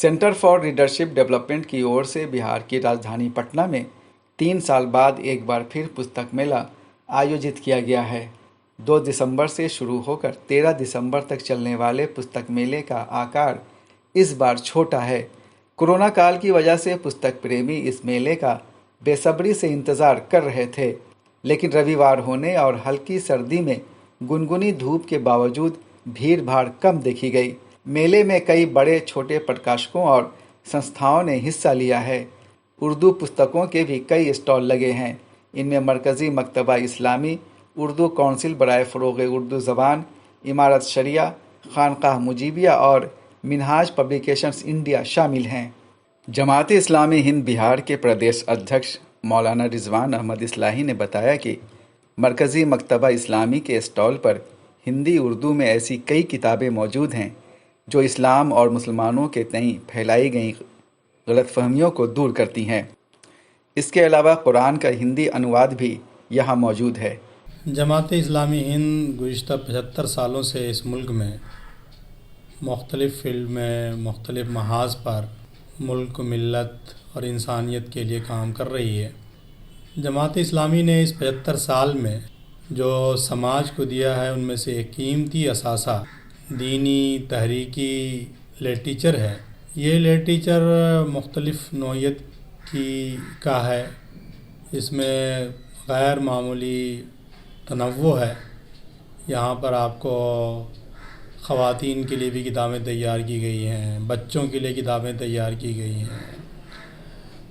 Centre for leadership development की ओर से बिहार की राजधानी पटना में 3 साल बाद एक बार फिर पुस्तक मेला आयोजित किया गया है। 2 दिसंबर से शुरू होकर 13 दिसंबर तक चलने वाले पुस्तक मेले का आकार इस बार छोटा है। कोरोना काल की वजह से पुस्तक प्रेमी इस मेले का बेसब्री से इंतज़ार कर रहे थे, लेकिन रविवार होने और हल्की सर्दी में गुनगुनी धूप के बावजूद भीड़ भाड़ कम देखी गई। मेले में कई बड़े छोटे प्रकाशकों और संस्थाओं ने हिस्सा लिया है। उर्दू पुस्तकों के भी कई स्टॉल लगे हैं। इनमें मरकज़ी मकतबा इस्लामी, उर्दू काउंसिल बराए फ़रोग़ उर्दू ज़बान, इमारत शरिया, खानकाह मुजीबिया और मिनहाज पब्लिकेशंस इंडिया शामिल हैं। जमात इस्लामी हिंद बिहार के प्रदेश अध्यक्ष मौलाना रिजवान अहमद इस्लाही ने बताया कि मरकज़ी मकतबा इस्लामी के स्टॉल पर हिंदी उर्दू में ऐसी कई किताबें मौजूद हैं जो इस्लाम और मुसलमानों के तईं फैलाई गई गलतफहमियों को दूर करती हैं। इसके अलावा कुरान का हिंदी अनुवाद भी यहाँ मौजूद है। जमात इस्लामी हिंद गुज़िश्ता 75 सालों से इस मुल्क में मुख्तलिफ़ फील्ड में मुख्तलिफ़ महाज पर मुल्क, मिल्लत और इंसानियत के लिए काम कर रही है। जमात इस्लामी ने इस 75 साल में जो समाज को दिया है उनमें से एक कीमती असासा दीनी तहरीकी लिटरेचर है। ये लिटरेचर मुख्तलिफ़ नौइयत का है। इसमें गैर मामूली तनव्वुर है। यहाँ पर आपको ख़वातीन के लिए भी किताबें तैयार की गई हैं, बच्चों के लिए किताबें तैयार की गई हैं,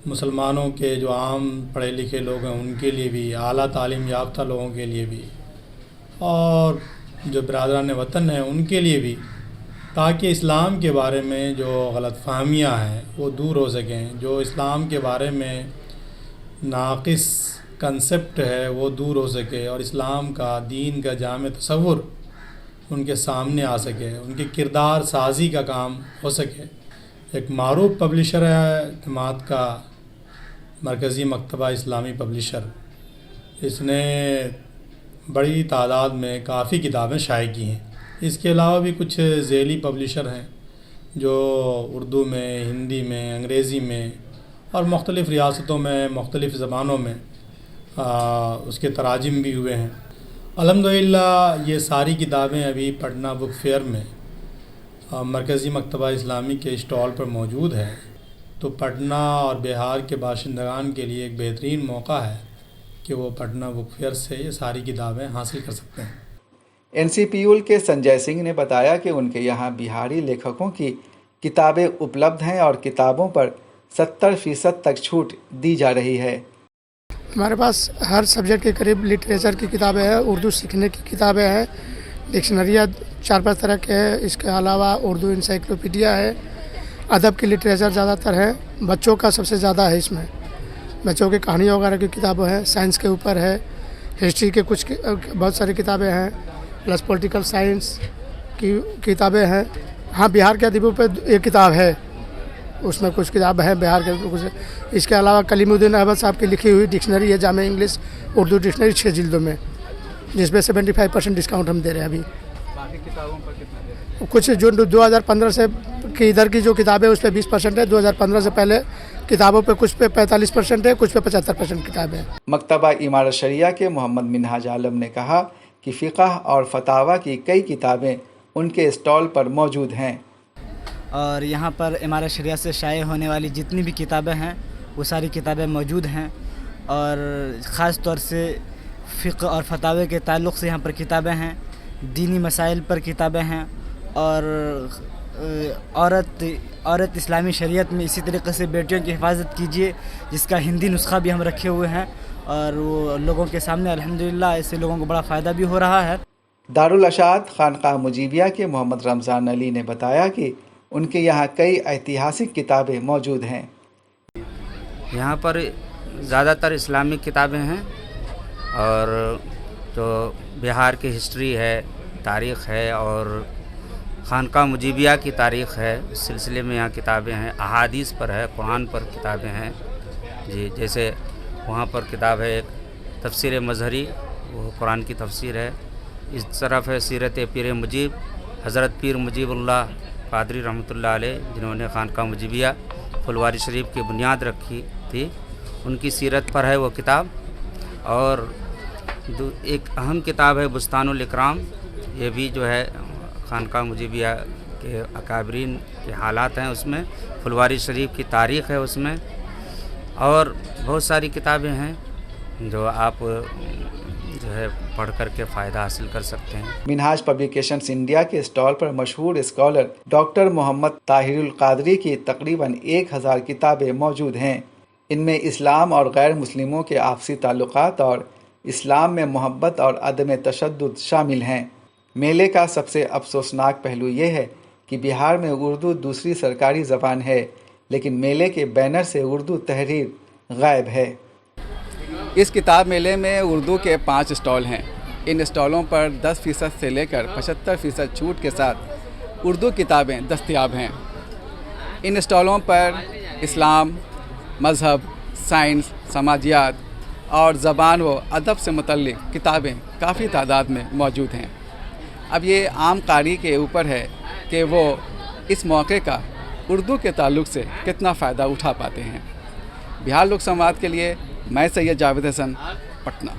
मुसलमानों के जो आम पढ़े लिखे लोग हैं उनके लिए भी, आला तालीम याफ्ता लोगों के लिए भी और जो बिरादरान वतन हैं उनके लिए भी, ताकि इस्लाम के बारे में जो गलतफहमियाँ हैं वो दूर हो सकें, जो इस्लाम के बारे में नाक़िस कंसेप्ट है वो दूर हो सके और इस्लाम का, दीन का जामे तसव्वुर उनके सामने आ सके, उनके किरदार साजी का काम हो सके। एक मारूफ पब्लिशर है जमात का मरकज़ी मकतबा इस्लामी पब्लिशर। इसने बड़ी तादाद में काफ़ी किताबें शाये की हैं। इसके अलावा भी कुछ ज़ेली पब्लिशर हैं जो उर्दू में, हिंदी में, अंग्रेज़ी में और मुख्तलिफ़ रियासतों में मुख्तलिफ़ ज़बानों में उसके तराजिम भी हुए हैं। अल्हम्दुलिल्लाह ये सारी किताबें अभी पटना बुक फेयर में मरकज़ी मकतबा इस्लामी के स्टॉल पर मौजूद है। तो पटना और बिहार के बाशिंदगान के लिए एक बेहतरीन मौका है कि वो पटना बुक फेयर से ये सारी किताबें हासिल कर सकते हैं। NCPUL के संजय सिंह ने बताया कि उनके यहाँ बिहारी लेखकों की किताबें उपलब्ध हैं और किताबों पर 70% तक छूट दी जा रही है। हमारे पास हर सब्जेक्ट के करीब लिटरेचर की किताबें हैं, उर्दू सीखने की किताबें हैं, डिक्शनरियाँ 4-5 तरह के हैं। इसके अलावा उर्दू इंसाइक्लोपीडिया है, अदब की लिटरेचर ज़्यादातर है, बच्चों का सबसे ज़्यादा है। इसमें बच्चों की कहानी वगैरह की किताबें हैं, साइंस के ऊपर है, हिस्ट्री के कुछ बहुत सारी किताबें हैं, प्लस पॉलिटिकल साइंस की किताबें हैं। हाँ, बिहार के अदबों पे एक किताब है, उसमें कुछ किताब है बिहार के कुछ। इसके अलावा कलीमुद्दीन अहमद साहब की लिखी हुई डिक्शनरी है, जामे इंग्लिश उर्दू डिक्शनरी 6 जिल्दों में, जिसमें 75% डिस्काउंट हम दे रहे हैं अभी। बाकी किताबों पर कितना दे रहे हैं? कुछ जो 2015 से कि इधर की जो किताबें उस पर 20% है, 2015 से पहले किताबों पे कुछ पे 45% है, कुछ पे 75% किताबें हैं। मकतबा इमारत शरिया के मोहम्मद मिनहाज आलम ने कहा कि फ़िक़ह और फतावा की कई किताबें उनके स्टॉल पर मौजूद हैं और यहाँ पर इमारत शरिया से शाये होने वाली जितनी भी किताबें हैं वो सारी किताबें मौजूद हैं और ख़ास तौर से फ़िक़ह और फतावे के ताल्लुक़ से यहाँ पर किताबें हैं, दीनी मसाइल पर किताबें हैं और औरत इस्लामी शरीयत में इसी तरीक़े से बेटियों की हिफाजत कीजिए, जिसका हिंदी नुस्खा भी हम रखे हुए हैं और वो लोगों के सामने अल्हम्दुलिल्लाह इससे लोगों को बड़ा फ़ायदा भी हो रहा है। दारुल अशाद खानकाह मुजीबिया के मोहम्मद रमज़ान अली ने बताया कि उनके यहाँ कई ऐतिहासिक किताबें मौजूद हैं। यहाँ पर ज़्यादातर इस्लामिक किताबें हैं और जो बिहार की हिस्ट्री है, तारीख़ है और खानकाह मुजीबिया की तारीख़ है, इस सिलसिले में यहाँ किताबें हैं। अहादीस पर है, कुरान पर किताबें हैं जी। जैसे वहाँ पर किताब है एक तफसीर मज़हरी, वो कुरान की तफसीर है। इस तरफ है सीरत पीर मुजीब, हज़रत पीर मुजीबुल्लाह پادری رحمۃ اللہ علیہ جنہوں نے خانقاہ مجیبیہ پھلواری شریف کی بنیاد رکھی تھی، ان کی سیرت پر ہے وہ کتاب. اور ایک اہم کتاب ہے بستان الاکرام، یہ بھی جو ہے خانقاہ مجیبیہ کے اکابرین کے حالات ہیں اس میں، پھلواری شریف کی تاریخ ہے اس میں، اور بہت ساری کتابیں ہیں جو آپ جو ہے پڑھ کر کے فائدہ حاصل کر سکتے ہیں. منہاج پبلیکیشنز انڈیا کے اسٹال پر مشہور اسکالر ڈاکٹر محمد طاہر القادری کی تقریباً 1000 کتابیں موجود ہیں. ان میں اسلام اور غیر مسلموں کے آپسی تعلقات اور اسلام میں محبت اور عدم تشدد شامل ہیں. میلے کا سب سے افسوسناک پہلو یہ ہے کہ بہار میں اردو دوسری سرکاری زبان ہے، لیکن میلے کے بینر سے اردو تحریر غائب ہے. اس کتاب میلے میں اردو کے 5 اسٹال ہیں. ان اسٹالوں پر 10% سے لے کر 75% چھوٹ کے ساتھ اردو کتابیں دستیاب ہیں. ان اسٹالوں پر اسلام، مذہب، سائنس، سماجیات اور زبان و ادب سے متعلق کتابیں کافی تعداد میں موجود ہیں. اب یہ عام قاری کے اوپر ہے کہ وہ اس موقع کا اردو کے تعلق سے کتنا فائدہ اٹھا پاتے ہیں. بہار لوک سنواد کے لیے میں سید جاوید حسن، پٹنہ.